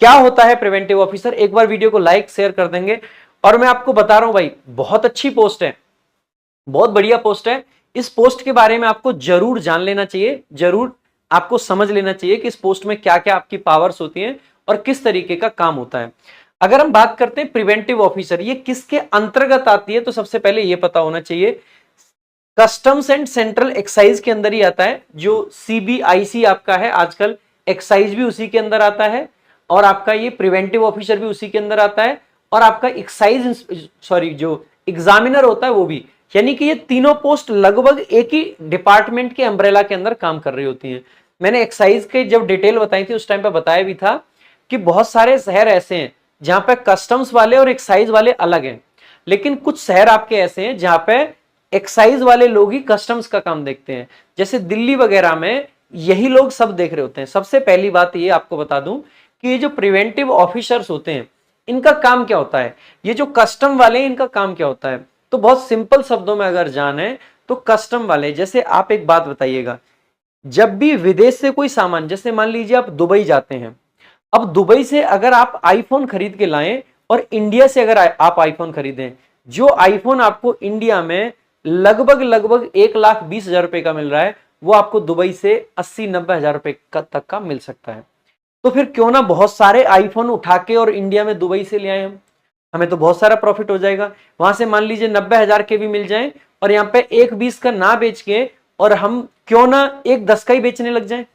क्या होता है प्रिवेंटिव ऑफिसर, एक बार वीडियो को लाइक शेयर कर देंगे। और मैं आपको बता रहा हूं भाई, बहुत अच्छी पोस्ट है, बहुत बढ़िया पोस्ट है। इस पोस्ट के बारे में आपको जरूर जान लेना चाहिए, जरूर आपको समझ लेना चाहिए कि इस पोस्ट में क्या क्या आपकी पावर्स होती हैं और किस तरीके का काम होता है। अगर हम बात करते हैं प्रिवेंटिव ऑफिसर, ये किसके अंतर्गत आती है, तो सबसे पहले ये पता होना चाहिए कस्टम्स एंड सेंट्रल एक्साइज के अंदर ही आता है। जो सीबीआईसी आपका है आजकल, एक्साइज भी उसी के अंदर आता है और आपका ये प्रिवेंटिव ऑफिसर भी उसी के अंदर आता है, और आपका एक्साइज सॉरी जो एग्जामिनर होता है वो भी। यानी कि ये तीनों पोस्ट लगभग एक ही डिपार्टमेंट के अम्ब्रेला के अंदर काम कर रही होती हैं। मैंने एक्साइज के जब डिटेल बताई थी उस टाइम पे बताया भी था कि बहुत सारे शहर ऐसे हैं जहां पे कस्टम्स वाले और एक्साइज वाले अलग हैं, लेकिन कुछ शहर आपके ऐसे हैं जहां पे एक्साइज वाले लोग ही कस्टम्स का काम देखते हैं। जैसे दिल्ली वगैरह में यही लोग सब देख रहे होते हैं। सबसे पहली बात ये आपको बता दूं कि ये जो प्रिवेंटिव ऑफिसर्स होते हैं इनका काम क्या होता है, ये जो कस्टम वाले हैं इनका काम क्या होता है। तो बहुत सिंपल शब्दों में अगर जाने तो कस्टम वाले, जैसे आप एक बात बताइएगा, जब भी विदेश से कोई सामान, जैसे मान लीजिए आप दुबई जाते हैं, अब दुबई से अगर आप आईफोन खरीद के लाएं और इंडिया से अगर आप आईफोन खरीदें, जो आईफोन आपको इंडिया में लगभग लगभग 1,20,000 रुपए का मिल रहा है, वो आपको दुबई से 80-90 हजार रुपए तक का मिल सकता है। तो फिर क्यों ना बहुत सारे आईफोन उठा के और इंडिया में दुबई से ले आए हम, हमें तो बहुत सारा प्रॉफिट हो जाएगा। वहां से मान लीजिए 90,000 के भी मिल जाए और यहाँ पे 1,20 का ना बेच के और हम क्यों ना 1,10 का ही बेचने लग जाए,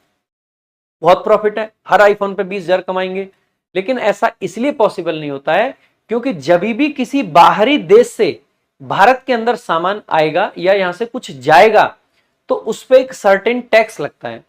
बहुत प्रॉफिट है, हर आईफोन पे 20,000 कमाएंगे। लेकिन ऐसा इसलिए पॉसिबल नहीं होता है क्योंकि जब भी किसी बाहरी देश से भारत के अंदर सामान आएगा या यहां से कुछ जाएगा तो उस पर एक सर्टेन टैक्स लगता है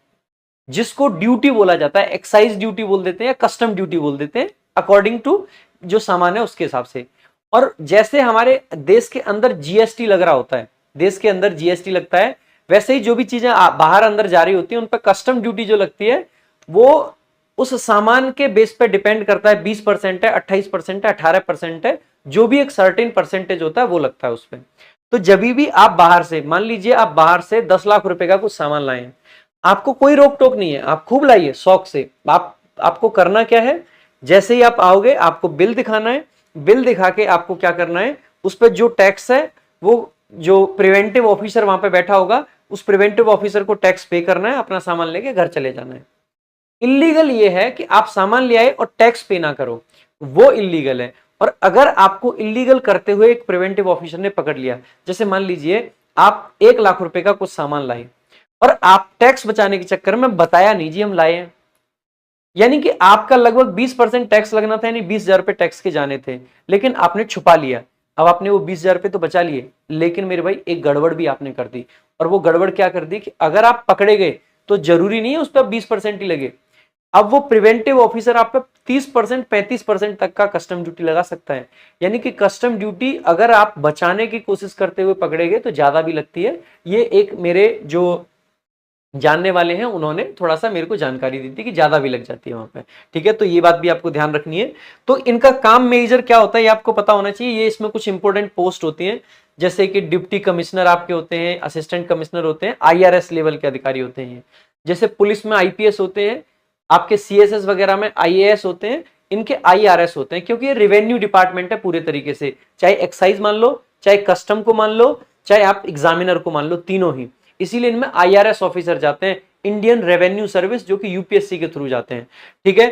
जिसको ड्यूटी बोला जाता है, एक्साइज ड्यूटी बोल देते हैं या कस्टम ड्यूटी बोल देते हैं, अकॉर्डिंग टू जो सामान है उसके हिसाब से। और जैसे हमारे देश के अंदर जीएसटी लग रहा होता है, देश के अंदर जीएसटी लगता है, वैसे ही जो भी चीजें बाहर अंदर जा रही होती है उन पर कस्टम ड्यूटी जो लगती है वो उस सामान के बेस पे डिपेंड करता है। 20% है, 28% है, 18% है, जो भी एक सर्टेन परसेंटेज होता है वो लगता है उस पर। तो जब भी आप बाहर से, मान लीजिए आप बाहर से 10 लाख रुपए का कुछ सामान लाए, आपको कोई रोक टोक नहीं है, आप खूब लाइए शौक से। आपको करना क्या है, जैसे ही आप आओगे आपको बिल दिखाना है, बिल दिखा के आपको क्या करना है, उस पर जो टैक्स है वो जो प्रिवेंटिव ऑफिसर वहां पे बैठा होगा उस प्रिवेंटिव ऑफिसर को टैक्स पे करना है, अपना सामान लेके घर चले जाना है। इलीगल ये है कि आप सामान ले आए और टैक्स पे ना करो, वो इलीगल है। और अगर आपको इलीगल करते हुए एक प्रिवेंटिव ऑफिसर ने पकड़ लिया, जैसे मान लीजिए आप 1,00,000 रुपए का कुछ सामान लाए और आप टैक्स बचाने के चक्कर में बताया नहीं जी हम लाए हैं, यानी कि आपका लगभग 20% टैक्स लगना था, यानी 20,000 रुपए टैक्स के जाने थे, लेकिन आपने छुपा लिया। अब आपने वो 20,000 रुपए तो बचा लिए, लेकिन मेरे भाई एक गड़बड़ भी आपने कर दी। और वो गड़बड़ क्या कर दी कि अगर आप पकड़े गए तो जरूरी नहीं है उस पर 20% ही लगे, अब वो प्रिवेंटिव ऑफिसर आप पे 30% 35% तक का कस्टम ड्यूटी लगा सकता है। यानी कि कस्टम ड्यूटी अगर आप बचाने की कोशिश करते हुए पकड़े गए तो ज्यादा भी लगती है। ये एक मेरे जो जानने वाले हैं उन्होंने थोड़ा सा मेरे को जानकारी दी थी कि ज्यादा भी लग जाती है वहां पे। ठीक है, तो ये बात भी आपको ध्यान रखनी है। तो इनका काम मेजर क्या होता है ये आपको पता होना चाहिए। ये इसमें कुछ इंपॉर्टेंट पोस्ट होती हैं, जैसे कि डिप्टी कमिश्नर आपके होते हैं, असिस्टेंट कमिश्नर होते हैं, आईआरएस लेवल के अधिकारी होते हैं। जैसे पुलिस में आईपीएस होते हैं, आपके सीएसएस वगैरह में आईएएस होते हैं, इनके आईआरएस होते हैं, क्योंकि ये रेवेन्यू डिपार्टमेंट है पूरे तरीके से। चाहे एक्साइज मान लो, चाहे कस्टम को मान लो, चाहे आप एग्जामिनर को मान लो, तीनों ही। इसीलिए इनमें आईआरएस ऑफिसर जाते हैं, इंडियन रेवेन्यू सर्विस, जो कि यूपीएससी के थ्रू जाते हैं। ठीक है,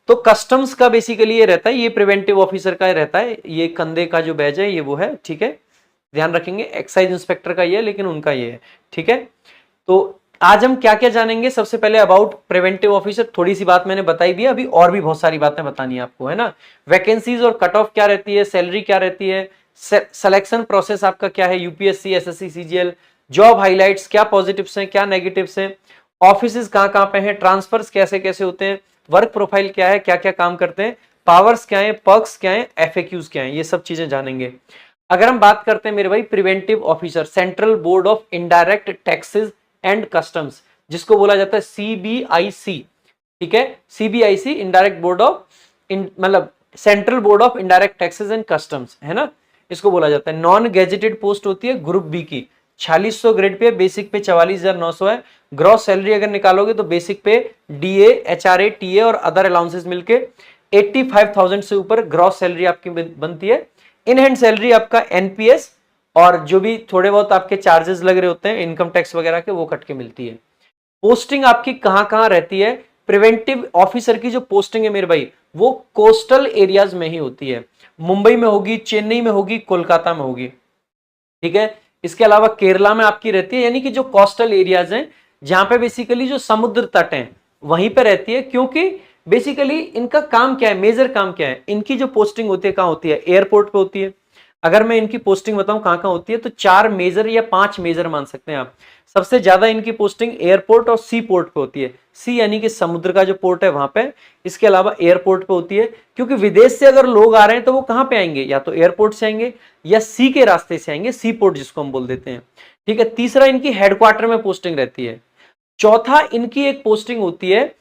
तो कस्टम्स का बेसिकली ये रहता है, ये प्रिवेंटिव ऑफिसर का रहता है, ये कंधे का जो बैज है ये वो है। ठीक है, ध्यान रखेंगे। एक्साइज इंस्पेक्टर का ये है, लेकिन उनका ये है। ठीक है, तो आज हम क्या क्या जानेंगे, सबसे पहले अबाउट प्रिवेंटिव ऑफिसर, थोड़ी सी बात मैंने बताई भी है, अभी और भी बहुत सारी बातें बतानी है आपको, है ना। वैकेंसीज और कट ऑफ क्या रहती है, सैलरी क्या रहती है, सिलेक्शन प्रोसेस आपका क्या है, UPSC, SSC, CGL, job highlights, क्या पॉजिटिव्स हैं क्या नेगेटिव्स हैं, ऑफिसेज कहाँ कहाँ पे हैं, ट्रांसफर्स कैसे कैसे होते हैं, वर्क प्रोफाइल क्या है, क्या क्या काम करते हैं, पावर्स क्या है, पर्क्स क्या है, एफएक्यूज क्या है, ये सब चीजें जानेंगे। अगर हम बात करते हैं मेरे भाई preventive officer, central board of indirect taxes and customs, जिसको बोला जाता है सीबीआईसी। ठीक है, सीबीआईसी, इनडायरेक्ट बोर्ड ऑफ मतलब central board of indirect taxes and customs, है ना, इसको बोला जाता है। नॉन गेजेटेड पोस्ट होती है ग्रुप बी की, 4600 ग्रेड पे, बेसिक पे 44,900 है। ग्रॉस सैलरी अगर निकालोगे तो बेसिक पे डीए, एचआरए, टीए और अदर अलाउंसेस मिलके 85,000 से ऊपर ग्रॉस सैलरी आपकी बनती है। इन हैंड सैलरी आपका एनपीएस और जो भी थोड़े बहुत आपके चार्जेस लग रहे होते हैं इनकम टैक्स वगैरह के, वो कट के मिलती है। पोस्टिंग आपकी कहां कहां रहती है? प्रिवेंटिव ऑफिसर की जो पोस्टिंग है मेरे भाई, वो कोस्टल एरियाज में ही होती है। मुंबई में होगी, चेन्नई में होगी, कोलकाता में होगी, ठीक है। इसके अलावा केरला में आपकी रहती है, यानी कि जो कोस्टल एरियाज हैं जहां पे बेसिकली जो समुद्र तट हैं वहीं पे रहती है। क्योंकि बेसिकली इनका काम क्या है, मेजर काम क्या है, इनकी जो पोस्टिंग होती है कहां होती है? एयरपोर्ट पे होती है। अगर मैं इनकी पोस्टिंग बताऊं कहां कहां होती है, तो 4 मेजर या 5 मेजर मान सकते हैं आप। सबसे ज्यादा इनकी पोस्टिंग एयरपोर्ट और सी पोर्ट पे होती है। सी यानी कि समुद्र का जो पोर्ट है वहां पे। इसके अलावा एयरपोर्ट पे होती है, क्योंकि विदेश से अगर लोग आ रहे हैं तो वो कहां पे आएंगे? या तो एयरपोर्ट से आएंगे या सी के रास्ते से आएंगे, सी पोर्ट जिसको हम बोल देते हैं, ठीक है। तीसरा, इनकी हेडक्वार्टर में पोस्टिंग रहती है। चौथा, इनकी एक पोस्टिंग होती है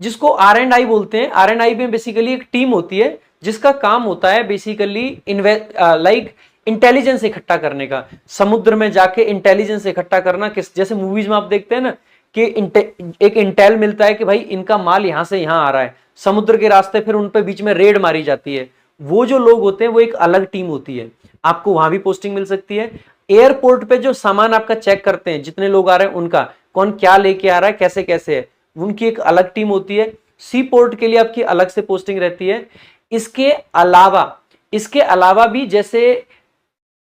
जिसको R&I बोलते हैं। R&I में बेसिकली एक टीम होती है जिसका काम होता है बेसिकली लाइक इंटेलिजेंस इकट्ठा करने का, समुद्र में जाके इंटेलिजेंस इकट्ठा करना। किस जैसे मूवीज में आप देखते हैं ना कि एक इंटेल मिलता है कि भाई इनका माल यहां से यहां आ रहा है, समुद्र के रास्ते, फिर उन पे बीच में रेड मारी जाती है। वो जो लोग होते हैं वो एक अलग टीम होती है, आपको वहां भी पोस्टिंग मिल सकती है। एयरपोर्ट पे जो सामान आपका चेक करते हैं, जितने लोग आ रहे हैं उनका, कौन क्या लेके आ रहा है, कैसे कैसे है, उनकी एक अलग टीम होती है। सी पोर्ट के लिए आपकी अलग से पोस्टिंग रहती है। इसके अलावा भी जैसे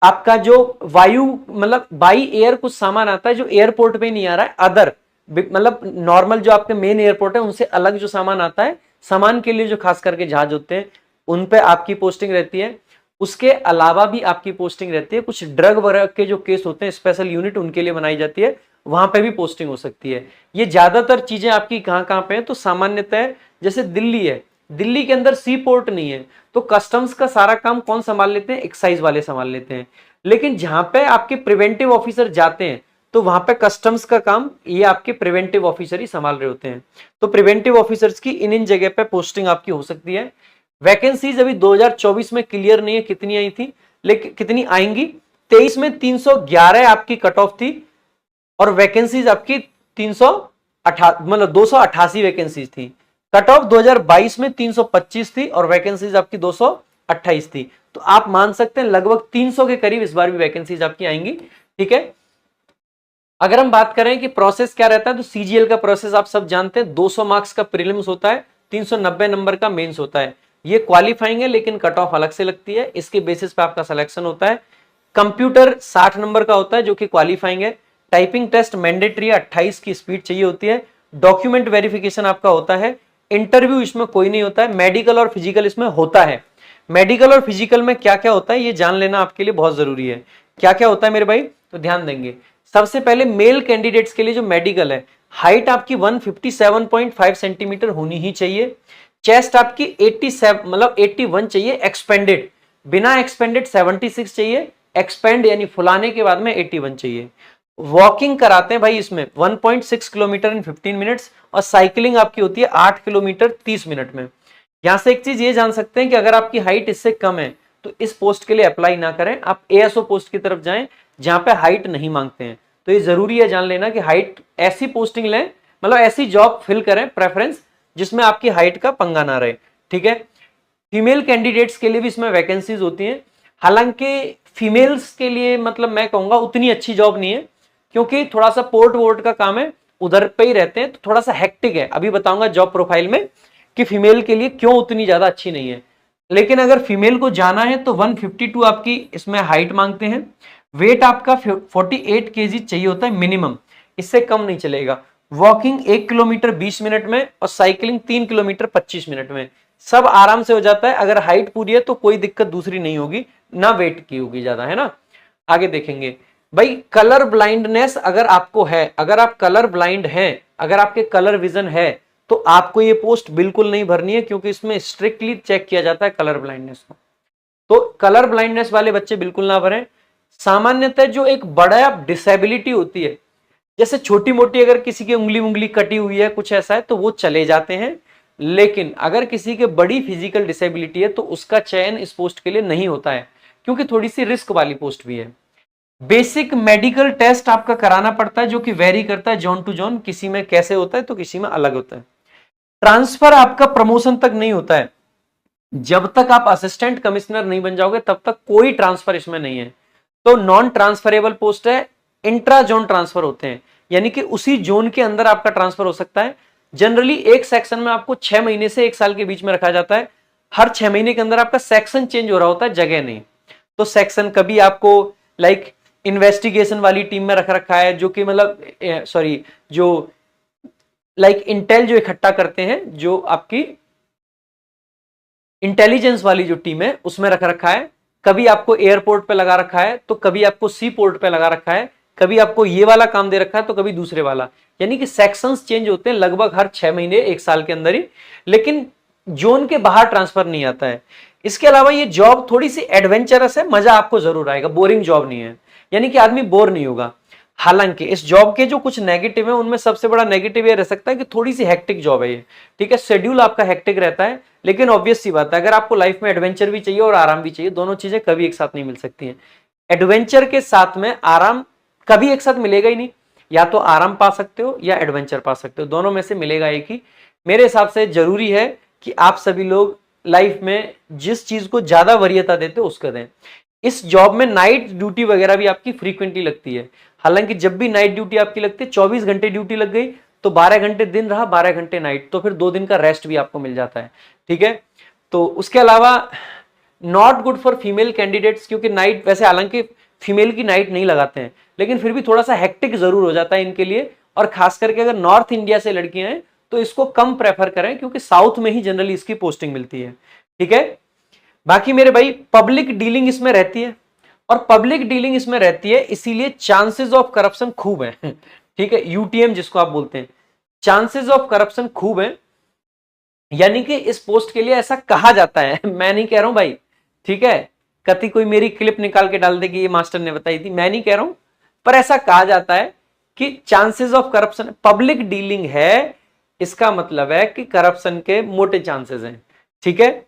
आपका जो वायु मतलब बाई एयर कुछ सामान आता है जो एयरपोर्ट पे नहीं आ रहा है, अदर मतलब नॉर्मल जो आपके मेन एयरपोर्ट है उनसे अलग जो सामान आता है, सामान के लिए जो खास करके जहाज होते हैं उन पे आपकी पोस्टिंग रहती है। उसके अलावा भी आपकी पोस्टिंग रहती है। कुछ ड्रग वगैरह के जो केस होते हैं, स्पेशल यूनिट उनके लिए बनाई जाती है, वहां पे भी पोस्टिंग हो सकती है। ये ज्यादातर चीजें आपकी कहां कहां पे है? तो सामान्यतः जैसे दिल्ली है, दिल्ली के अंदर सी पोर्ट नहीं है, तो कस्टम्स का सारा काम कौन संभाल लेते हैं? एक्साइज वाले संभाल लेते हैं। लेकिन जहां पे आपके प्रिवेंटिव ऑफिसर जाते हैं तो वहां पे कस्टम्स का काम ये आपके प्रिवेंटिव ऑफिसर ही संभाल रहे होते हैं। तो प्रिवेंटिव ऑफिसर्स की इन जगह पे पोस्टिंग आपकी हो सकती है। वैकेंसीज अभी 2024 में क्लियर नहीं है कितनी आई थी, लेकिन कितनी आएंगी। 23 में 311 आपकी कट ऑफ थी और वैकेंसीज आपकी 288 वैकेंसीज थी। कट ऑफ 2022 में 325 थी और वैकेंसीज आपकी 228 थी। तो आप मान सकते हैं लगभग 300 के करीब इस बार भी वैकेंसीज आपकी आएंगी, ठीक है। अगर हम बात करें कि प्रोसेस क्या रहता है, तो सीजीएल का प्रोसेस आप सब जानते हैं। 200 मार्क्स का प्रीलिम्स होता है, 390 नंबर का मेंस होता है। ये क्वालिफाइंग है लेकिन कट ऑफ अलग से लगती है, इसके बेसिस पे आपका सिलेक्शन होता है। कंप्यूटर 60 नंबर का होता है जो कि क्वालिफाइंग है। टाइपिंग टेस्ट मैंडेटरी 28 की स्पीड चाहिए होती है। डॉक्यूमेंट वेरिफिकेशन आपका होता है। इंटरव्यू इसमें कोई नहीं होता है। मेडिकल और फिजिकल इसमें होता है। मेडिकल और फिजिकल में क्या क्या होता है ये जान लेना आपके लिए बहुत जरूरी है। क्या क्या होता है मेरे भाई, तो ध्यान देंगे। सबसे पहले मेल कैंडिडेट्स के लिए जो मेडिकल है, हाइट आपकी 157.5 सेंटीमीटर होनी ही चाहिए। चेस्ट आपकी 87 मतलब 81 चाहिए एक्सपेंडेड, बिना एक्सपेंडेड 76 चाहिए, एक्सपेंड यानी फुलाने के बाद में 81 चाहिए। वॉकिंग कराते हैं भाई इसमें 1.6 किलोमीटर इन 15 मिनट्स और साइकिलिंग आपकी होती है 8 किलोमीटर 30 मिनट में। यहां से एक चीज ये जान सकते हैं कि अगर आपकी हाइट इससे कम है तो इस पोस्ट के लिए अप्लाई ना करें, आप एएसओ पोस्ट की तरफ जाएं जहां पे हाइट नहीं मांगते हैं। तो ये जरूरी है जान लेना कि हाइट ऐसी पोस्टिंग लें, मतलब ऐसी जॉब फिल करें प्रेफरेंस जिसमें आपकी हाइट का पंगा ना रहे, ठीक है। फीमेल कैंडिडेट्स के लिए भी इसमें वैकेंसीज होती हैं। हालांकि फीमेल्स के लिए मतलब मैं कहूंगा उतनी अच्छी जॉब नहीं है, क्योंकि थोड़ा सा पोर्ट वोर्ट का काम है, उधर पे ही रहते हैं, तो थोड़ा सा हेक्टिक है। अभी बताऊंगा जॉब प्रोफाइल में कि फीमेल के लिए क्यों उतनी ज्यादा अच्छी नहीं है। लेकिन अगर फीमेल को जाना है तो 152 आपकी इसमें हाइट मांगते हैं। वेट आपका 48 केजी चाहिए होता है मिनिमम, इससे कम नहीं चलेगा। वॉकिंग 1 किलोमीटर 20 मिनट में और साइकिलिंग 3 किलोमीटर 25 मिनट में, सब आराम से हो जाता है। अगर हाइट पूरी है तो कोई दिक्कत दूसरी नहीं होगी, ना वेट की होगी ज्यादा, है ना। आगे देखेंगे भाई, कलर ब्लाइंडनेस अगर आपको है, अगर आप कलर ब्लाइंड हैं, अगर आपके कलर विजन है, तो आपको ये पोस्ट बिल्कुल नहीं भरनी है, क्योंकि इसमें स्ट्रिक्टली चेक किया जाता है कलर ब्लाइंडनेस को। तो कलर ब्लाइंडनेस वाले बच्चे बिल्कुल ना भरें। सामान्यतः जो एक बड़ा डिसेबिलिटी होती है, जैसे छोटी मोटी अगर किसी की उंगली कटी हुई है, कुछ ऐसा है, तो वो चले जाते हैं। लेकिन अगर किसी के बड़ी फिजिकल डिसेबिलिटी है तो उसका चयन इस पोस्ट के लिए नहीं होता है, क्योंकि थोड़ी सी रिस्क वाली पोस्ट भी है। बेसिक मेडिकल टेस्ट आपका कराना पड़ता है, जो कि वेरी करता है जोन टू जोन, किसी में कैसे होता है तो किसी में अलग होता है। ट्रांसफर आपका प्रमोशन तक नहीं होता है। जब तक आप असिस्टेंट कमिश्नर नहीं बन जाओगे तब तक कोई ट्रांसफर इसमें नहीं है। तो नॉन ट्रांसफरेबल पोस्ट है, इंट्रा जोन ट्रांसफर होते हैं, यानी कि उसी जोन के अंदर आपका ट्रांसफर हो सकता है। जनरली एक सेक्शन में आपको 6 महीने से 1 साल के बीच में रखा जाता है। हर 6 महीने के अंदर आपका सेक्शन चेंज हो रहा होता है, जगह नहीं। तो सेक्शन कभी आपको लाइक इन्वेस्टिगेशन वाली टीम में रख रखा है, जो कि मतलब सॉरी, जो लाइक इंटेल जो इकट्ठा करते हैं, जो आपकी इंटेलिजेंस वाली जो टीम है उसमें रख रखा है। कभी आपको एयरपोर्ट पे लगा रखा है, तो कभी आपको सी पोर्ट पे लगा रखा है, कभी आपको ये वाला काम दे रखा है, तो कभी दूसरे वाला। यानी कि सेक्शंस चेंज होते हैं लगभग हर 6 महीने 1 साल के अंदर ही, लेकिन जोन के बाहर ट्रांसफर नहीं आता है। इसके अलावा ये जॉब थोड़ी सी एडवेंचरस है, मजा आपको जरूर आएगा, बोरिंग जॉब नहीं है, यानी कि आदमी बोर नहीं होगा। हालांकि इस जॉब के जो कुछ नेगेटिव है, उनमें सबसे बड़ा नेगेटिव ये रह सकता है कि थोड़ी सी हेक्टिक जॉब है ये, ठीक है, शेड्यूल आपका हेक्टिक रहता है। लेकिन ऑब्वियस सी बात है, अगर आपको लाइफ में एडवेंचर भी चाहिए और आराम भी चाहिए, दोनों चीजें कभी एक साथ नहीं मिल सकती हैं। एडवेंचर के साथ में आराम कभी एक साथ मिलेगा ही नहीं, या तो आराम पा सकते हो या एडवेंचर पा सकते हो, दोनों में से मिलेगा एक ही। मेरे हिसाब से जरूरी है कि आप सभी लोग लाइफ में जिस चीज को ज्यादा वरीयता देते हो उसका दें। इस जॉब में नाइट ड्यूटी वगैरह भी आपकी फ्रीक्वेंटली लगती है। हालांकि जब भी नाइट ड्यूटी आपकी लगती है, 24 घंटे ड्यूटी लग गई तो 12 घंटे दिन रहा, 12 घंटे नाइट, तो फिर 2 दिन का रेस्ट भी आपको मिल जाता है, ठीक है। तो उसके अलावा not good for female candidates, क्योंकि नाइट वैसे हालांकि फीमेल की नाइट नहीं लगाते हैं, लेकिन फिर भी थोड़ा सा हेक्टिक जरूर हो जाता है इनके लिए। और खास करके अगर नॉर्थ इंडिया से लड़कियां हैं तो इसको कम प्रेफर करें, क्योंकि साउथ में ही जनरली इसकी पोस्टिंग मिलती है, ठीक है। बाकी मेरे भाई पब्लिक डीलिंग इसमें रहती है, और पब्लिक डीलिंग इसमें रहती है इसीलिए चांसेस ऑफ करप्शन खूब है, ठीक है, यूटीएम जिसको आप बोलते हैं, चांसेस ऑफ करप्शन खूब है। यानी कि इस पोस्ट के लिए ऐसा कहा जाता है, मैं नहीं कह रहा हूं भाई, ठीक है, कति कोई मेरी क्लिप निकाल के डाल दे कि ये मास्टर ने बताई थी, मैं नहीं कह रहा हूं, पर ऐसा कहा जाता है कि chances of corruption, public dealing है, इसका मतलब है कि करप्शन के मोटे चांसेस हैं, ठीक है।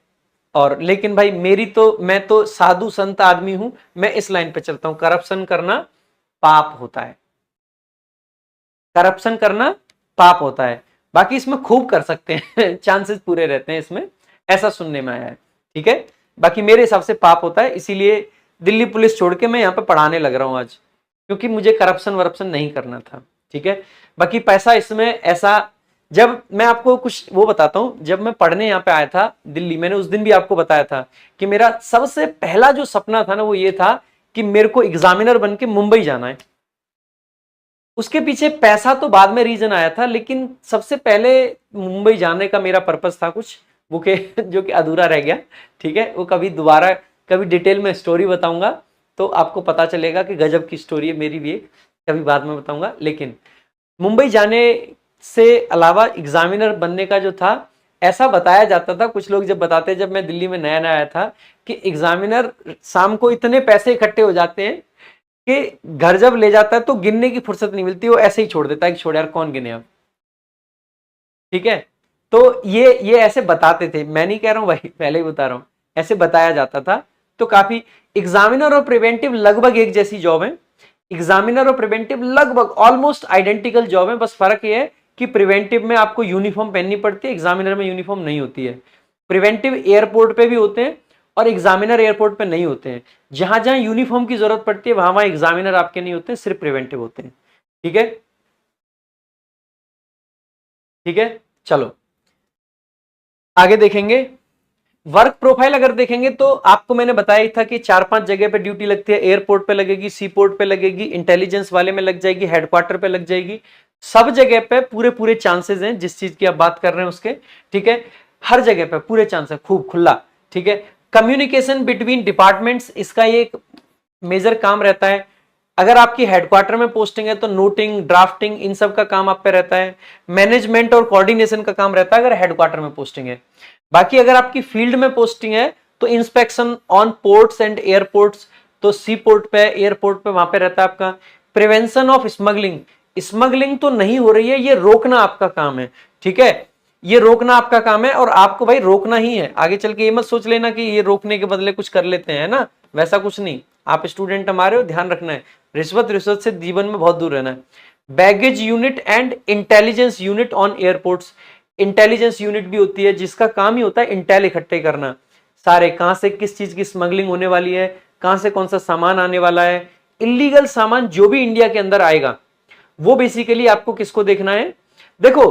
और लेकिन भाई मैं तो साधु संत आदमी हूं, मैं इस लाइन पे चलता हूं, करप्शन करना पाप होता है, करप्शन करना पाप होता है। बाकी इसमें खूब कर सकते हैं, चांसेस पूरे रहते हैं इसमें, ऐसा सुनने में आया है, ठीक है। बाकी मेरे हिसाब से पाप होता है, इसीलिए दिल्ली पुलिस छोड़ के मैं यहाँ पे पढ़ाने लग रहा हूं आज, क्योंकि मुझे करप्शन वरप्शन नहीं करना था, ठीक है। बाकी पैसा इसमें ऐसा, जब मैं आपको कुछ वो बताता हूं, जब मैं पढ़ने यहाँ पे आया था दिल्ली, मैंने उस दिन भी आपको बताया था कि मेरा सबसे पहला जो सपना था ना वो ये था कि मेरे को एग्जामिनर बन के मुंबई जाना है। उसके पीछे पैसा तो बाद में रीजन आया था, लेकिन सबसे पहले मुंबई जाने का मेरा पर्पस था कुछ वो के जो कि अधूरा रह गया, ठीक है। वो कभी दोबारा कभी डिटेल में स्टोरी बताऊंगा तो आपको पता चलेगा कि गजब की स्टोरी है मेरी भी एक, कभी बाद में बताऊंगा। लेकिन मुंबई जाने से अलावा एग्जामिनर बनने का जो था, ऐसा बताया जाता था, कुछ लोग जब बताते, जब मैं दिल्ली में नया नया आया था, कि एग्जामिनर शाम को इतने पैसे इकट्ठे हो जाते हैं कि घर जब ले जाता है तो गिनने की फुर्सत नहीं मिलती, वो ऐसे ही छोड़ देता है कि छोड़ यार कौन गिने अब, ठीक है। तो ये ऐसे बताते थे, मैं नहीं कह रहा हूं भाई, पहले ही बता रहा हूं, ऐसे बताया जाता था। तो काफी एग्जामिनर और प्रिवेंटिव लगभग एक जैसी जॉब है, एग्जामिनर और प्रिवेंटिव लगभग ऑलमोस्ट आइडेंटिकल जॉब है, बस फर्क ये है कि प्रिवेंटिव में आपको यूनिफॉर्म पहननी पड़ती है, एग्जामिनर में यूनिफॉर्म नहीं होती है। प्रिवेंटिव एयरपोर्ट पे भी होते हैं और एग्जामिनर एयरपोर्ट पे नहीं होते हैं। जहां जहां यूनिफॉर्म की जरूरत पड़ती है वहां वहां एग्जामिनर आपके नहीं होते, सिर्फ प्रिवेंटिव होते हैं, ठीक है, ठीक है। चलो आगे देखेंगे। वर्क प्रोफाइल अगर देखेंगे तो आपको मैंने बताया ही था कि 4-5 जगह पे ड्यूटी लगती है, एयरपोर्ट पे लगेगी, सी पोर्ट पे लगेगी, इंटेलिजेंस वाले में लग जाएगी, हेडक्वार्टर पे लग जाएगी, सब जगह पे पूरे पूरे चांसेस हैं जिस चीज की आप बात कर रहे हैं उसके, ठीक है। हर जगह पे पूरे चांस है, खूब खुला, ठीक है। कम्युनिकेशन बिटवीन डिपार्टमेंट्स, इसका ये एक मेजर काम रहता है। अगर आपकी हेडक्वार्टर में पोस्टिंग है तो नोटिंग, ड्राफ्टिंग, इन सब का काम आप पे रहता है। मैनेजमेंट और कोऑर्डिनेशन का काम रहता है अगर हेडक्वार्टर में पोस्टिंग है। बाकी अगर आपकी फील्ड में पोस्टिंग है तो inspection on ports and airports, तो सी पोर्ट पे, एयरपोर्ट पे, वहां पे रहता है आपका। प्रिवेंशन ऑफ स्मगलिंग, स्मगलिंग तो नहीं हो रही है, ये रोकना आपका काम है, ठीक है, ये रोकना आपका काम है, और आपको भाई रोकना ही है। आगे चल के ये मत सोच लेना कि ये रोकने के बदले कुछ कर लेते हैं ना, वैसा कुछ नहीं। आप स्टूडेंट हमारे हो, ध्यान रखना है, रिश्वत रिश्वत से जीवन में बहुत दूर रहना है। Baggage unit and intelligence unit on airports, intelligence unit भी होती है जिसका काम ही होता है इंटेल इकट्ठे करना, सारे कहां से किस चीज की स्मगलिंग होने वाली है, कहां से कौन सा सामान आने वाला है, इलीगल सामान जो भी इंडिया के अंदर आएगा वो बेसिकली आपको किसको देखना है। देखो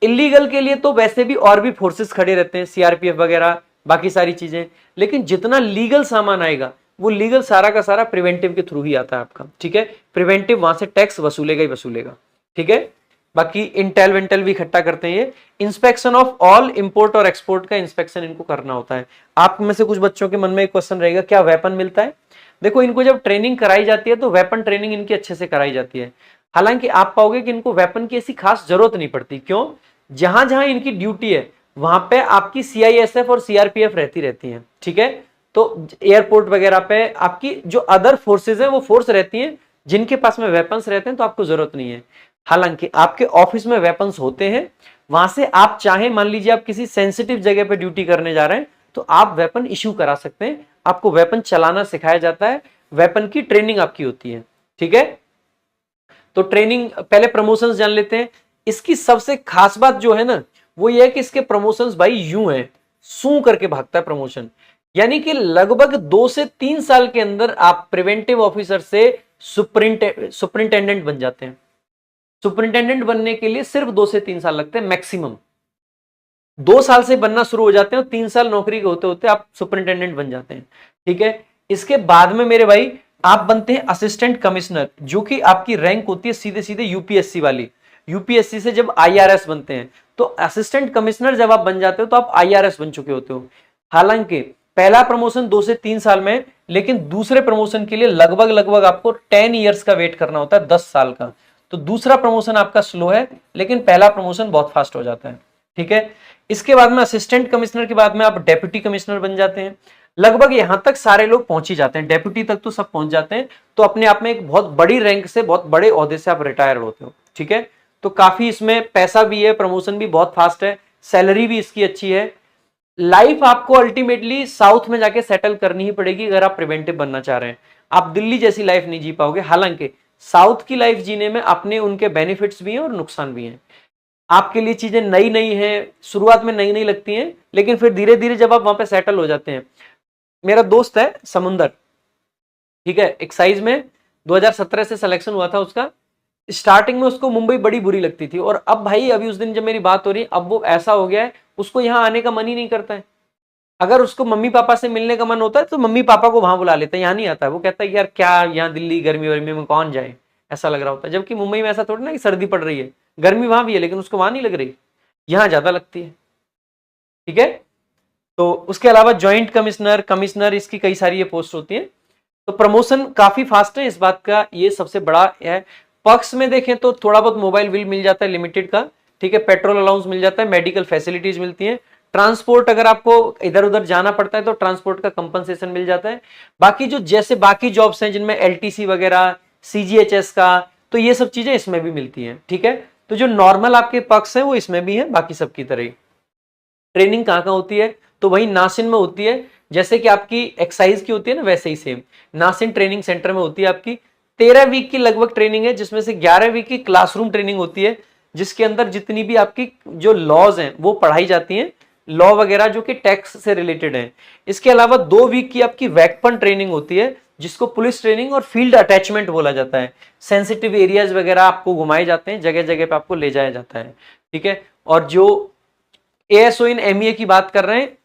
इलीगल के लिए तो वैसे भी और भी फोर्सेस खड़े रहते हैं, सीआरपीएफ वगैरह बाकी सारी चीजें, लेकिन जितना लीगल सामान आएगा वो लीगल सारा का सारा प्रिवेंटिव के थ्रू ही आता है आपका, ठीक है। प्रिवेंटिव वहां से टैक्स वसूलेगा ही वसूलेगा, ठीक है। बाकी इंटेल वेंटेल भी इकट्ठा करते हैं ये। इंस्पेक्शन ऑफ ऑल इंपोर्ट और एक्सपोर्ट का इंस्पेक्शन इनको करना होता है। आप में से कुछ बच्चों के मन में एक क्वेश्चन रहेगा, क्या वेपन मिलता है? देखो इनको जब ट्रेनिंग कराई जाती है तो वेपन ट्रेनिंग इनकी अच्छे से कराई जाती है। हालांकि आप पाओगे कि इनको वेपन की ऐसी खास जरूरत नहीं पड़ती। क्यों? जहां जहां इनकी ड्यूटी है वहां पे आपकी सीआईएसएफ और सीआरपीएफ रहती है, ठीक है। तो एयरपोर्ट वगैरह पे आपकी जो अदर फोर्सेज है वो फोर्स रहती हैं जिनके पास में वेपन्स रहते हैं, तो आपको जरूरत नहीं है। हालांकि आपके ऑफिस में वेपन्स होते हैं, वहां से आप चाहे मान लीजिए आप किसी सेंसिटिव जगह पे ड्यूटी करने जा रहे हैं तो आप वेपन इश्यू करा सकते हैं, आपको वेपन चलाना सिखाया जाता है, वेपन की ट्रेनिंग आपकी होती है, ठीक है। तो ट्रेनिंग पहले प्रमोशंस जान लेते हैं। इसकी सबसे खास बात जो है ना वो ये है कि इसके प्रमोशंस भाई यूं है, सू करके भागता है प्रमोशन। यानी कि लगभग 2 से 3 साल के अंदर आप प्रिवेंटिव ऑफिसर से सुपरिंटेंडेंट बन जाते हैं। सुपरिंटेंडेंट बनने के लिए सिर्फ 2 से 3 साल लगते हैं मैक्सिमम। 2 साल से बनना शुरू हो जाते हैं और 3 साल नौकरी के होते होते आप सुपरिंटेंडेंट बन जाते हैं, ठीक है। इसके बाद में मेरे भाई आप बनते हैं असिस्टेंट कमिश्नर, जो कि आपकी रैंक होती है सीधे सीधे यूपीएससी वाली। यूपीएससी से जब आईआरएस बनते हैं तो असिस्टेंट कमिश्नर जब आप बन जाते हो तो आप आईआरएस बन चुके होते हो। हालांकि पहला प्रमोशन 2 से 3 साल में, लेकिन दूसरे प्रमोशन के लिए लगभग लगभग आपको 10 ईयर्स का वेट करना होता है, 10 साल का। तो दूसरा प्रमोशन आपका स्लो है, लेकिन पहला प्रमोशन बहुत फास्ट हो जाता है, ठीक है। इसके बाद में असिस्टेंट कमिश्नर के बाद में आप डेप्यूटी कमिश्नर बन जाते हैं। लगभग यहां तक सारे लोग पहुंच ही जाते हैं, डेप्यूटी तक तो सब पहुंच जाते हैं। तो अपने आप में एक बहुत बड़ी रैंक से, बहुत बड़े ओहदे से आप रिटायर होते हो, ठीक है। तो काफी इसमें पैसा भी है, प्रमोशन भी बहुत फास्ट है, सैलरी भी इसकी अच्छी है। लाइफ आपको अल्टीमेटली साउथ में जाके सेटल करनी ही पड़ेगी अगर आप प्रिवेंटिव बनना चाह रहे हैं। आप दिल्ली जैसी लाइफ नहीं जी पाओगे। हालांकि साउथ की लाइफ जीने में अपने उनके बेनिफिट्स भी हैं और नुकसान भी हैं। आपके लिए चीजें नई नई हैं, शुरुआत में नई नई लगती हैं, लेकिन फिर धीरे धीरे जब आप वहां पे सेटल हो जाते हैं। मेरा दोस्त है समुंदर, ठीक है, एक्साइज में 2017 से सिलेक्शन हुआ था उसका। स्टार्टिंग में उसको मुंबई बड़ी बुरी लगती थी, और अब भाई अभी उस दिन जब मेरी बात हो रही, अब वो ऐसा हो गया है उसको यहाँ आने का मन ही नहीं करता है। अगर उसको मम्मी पापा से मिलने का मन होता है तो मम्मी पापा को वहां बुला लेता है, यहाँ नहीं आता है। वो कहता है यार क्या यहाँ दिल्ली गर्मी वर्मी में कौन जाए, ऐसा लग रहा होता है। जबकि मुंबई में ऐसा थोड़ा ना कि सर्दी पड़ रही है, गर्मी वहां भी है लेकिन उसको वहां नहीं लग रही, यहाँ ज्यादा लगती है, ठीक है। तो उसके अलावा ज्वाइंट कमिश्नर, कमिश्नर, इसकी कई सारी ये पोस्ट होती है। तो प्रमोशन काफी फास्ट है, इस बात का ये सबसे बड़ा है। पक्ष में देखें तो थोड़ा बहुत मोबाइल बिल मिल जाता है लिमिटेड का, ठीक है, पेट्रोल अलाउंस मिल जाता है, मेडिकल फैसिलिटीज मिलती हैं, ट्रांसपोर्ट अगर आपको इधर उधर जाना पड़ता है तो ट्रांसपोर्ट का कंपनसेशन मिल जाता है। बाकी जो जैसे बाकी जॉब्स हैं जिनमें एलटीसी वगैरह, सीजीएचएस का, तो ये सब चीजें इसमें भी मिलती हैं, ठीक है। तो जो नॉर्मल आपके पक्ष है वो इसमें भी है, बाकी सबकी तरह ही। ट्रेनिंग कहाँ कहाँ होती है? तो वही नासिन में होती है, जैसे कि आपकी एक्साइज की होती है ना वैसे ही सेम नासिन ट्रेनिंग सेंटर में होती है आपकी। 13 वीक की लगभग ट्रेनिंग है, जिसमें से 11 वीक की क्लासरूम ट्रेनिंग होती है, जिसके अंदर जितनी भी आपकी जो लॉज हैं वो पढ़ाई जाती हैं, लॉ वगैरह जो कि टैक्स से रिलेटेड है। इसके अलावा 2 वीक की आपकी वेपन ट्रेनिंग होती है, जिसको पुलिस ट्रेनिंग और फील्ड अटैचमेंट बोला जाता है। सेंसिटिव एरियाज वगैरह आपको घुमाए जाते हैं, जगह जगह पे आपको ले जाया जाता है, ठीक है। और जो एएसओ इन एमईए की बात कर रहे हैं,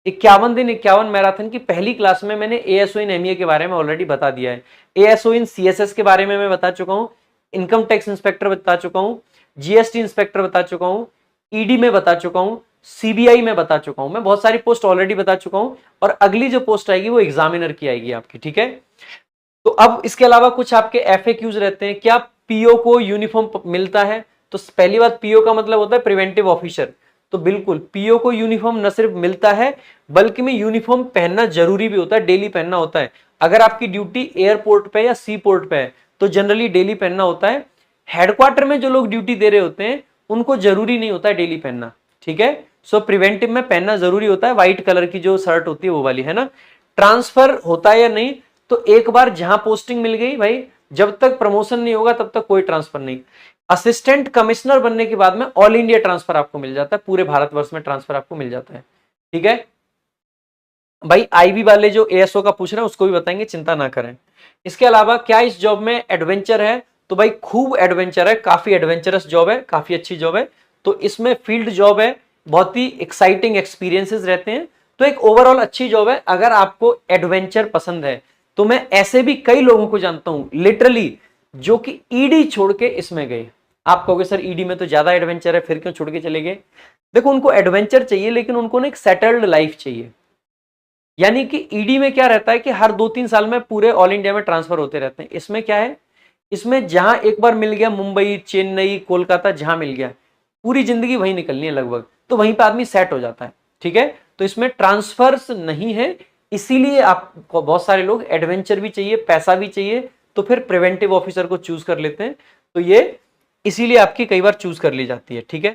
51 दिन 51 मैराथन की पहली क्लास में मैंने एएसओ इन एमईए के बारे में ऑलरेडी बता दिया है। एएसओ इन सीएसएस के बारे में मैं बता चुका हूं, इनकम टैक्स इंस्पेक्टर बता चुका हूं, जीएसटी इंस्पेक्टर बता चुका हूं, ईडी में बता चुका हूं, सीबीआई में बता चुका हूं। मैं बहुत सारी पोस्ट ऑलरेडी बता चुका हूं, और अगली जो पोस्ट आएगी वो एग्जामिनर की आएगी आपकी, ठीक है। तो अब इसके अलावा कुछ आपके एफएक्यूज रहते हैं। क्या पीओ को यूनिफॉर्म मिलता है? तो पहली बात, पीओ का मतलब होता है प्रिवेंटिव ऑफिसर। तो बिल्कुल पीओ को यूनिफॉर्म न सिर्फ मिलता है बल्कि में यूनिफॉर्म पहनना जरूरी भी होता है, डेली पहनना होता है। अगर आपकी ड्यूटी एयरपोर्ट पे या सी पोर्ट पे है तो जनरली डेली पहनना होता है। हेडक्वार्टर में जो लोग ड्यूटी दे रहे होते हैं उनको जरूरी नहीं होता है डेली पहनना, ठीक है। सो प्रिवेंटिव में पहनना जरूरी होता है, व्हाइट कलर की जो शर्ट होती है वो वाली, है ना। ट्रांसफर होता है या नहीं? तो एक बार जहां पोस्टिंग मिल गई भाई, जब तक प्रमोशन नहीं होगा तब तक कोई ट्रांसफर नहीं। असिस्टेंट कमिश्नर बनने के बाद में ऑल इंडिया ट्रांसफर आपको मिल जाता है, पूरे भारतवर्ष में ट्रांसफर आपको मिल जाता है, ठीक है। भाई आईबी वाले जो एएसओ का पूछ रहे हैं उसको भी बताएंगे, चिंता ना करें। इसके अलावा क्या इस जॉब में एडवेंचर है, तो भाई खूब एडवेंचर है, काफी एडवेंचरस जॉब है, काफी अच्छी जॉब है। तो इसमें फील्ड जॉब है, बहुत ही एक्साइटिंग एक्सपीरियंसेस रहते हैं, तो एक ओवरऑल अच्छी जॉब है। अगर आपको एडवेंचर पसंद है तो मैं ऐसे भी कई लोगों को जानता हूं लिटरली जो कि ईडी छोड़ के इसमें गए। आप कहोगे सर ईडी में तो ज्यादा एडवेंचर है, फिर क्यों छोड़ के चले गए? देखो उनको एडवेंचर चाहिए, लेकिन उनको ना एक सेटल्ड लाइफ चाहिए। यानी कि ईडी में क्या रहता है कि हर 2-3 साल में पूरे ऑल इंडिया में ट्रांसफर होते रहते हैं। इसमें क्या है, इसमें जहां एक बार मिल गया, मुंबई, चेन्नई, कोलकाता, जहां मिल गया, पूरी जिंदगी वहीं निकलनी है लगभग, तो वहीं पर आदमी सेट हो जाता है। ठीक है, तो इसमें ट्रांसफर्स नहीं है, इसीलिए आपको बहुत सारे लोग एडवेंचर भी चाहिए, पैसा भी चाहिए, तो फिर प्रिवेंटिव ऑफिसर को चूज कर लेते हैं। तो ये इसीलिए आपकी कई बार चूज कर ली जाती है। ठीक है।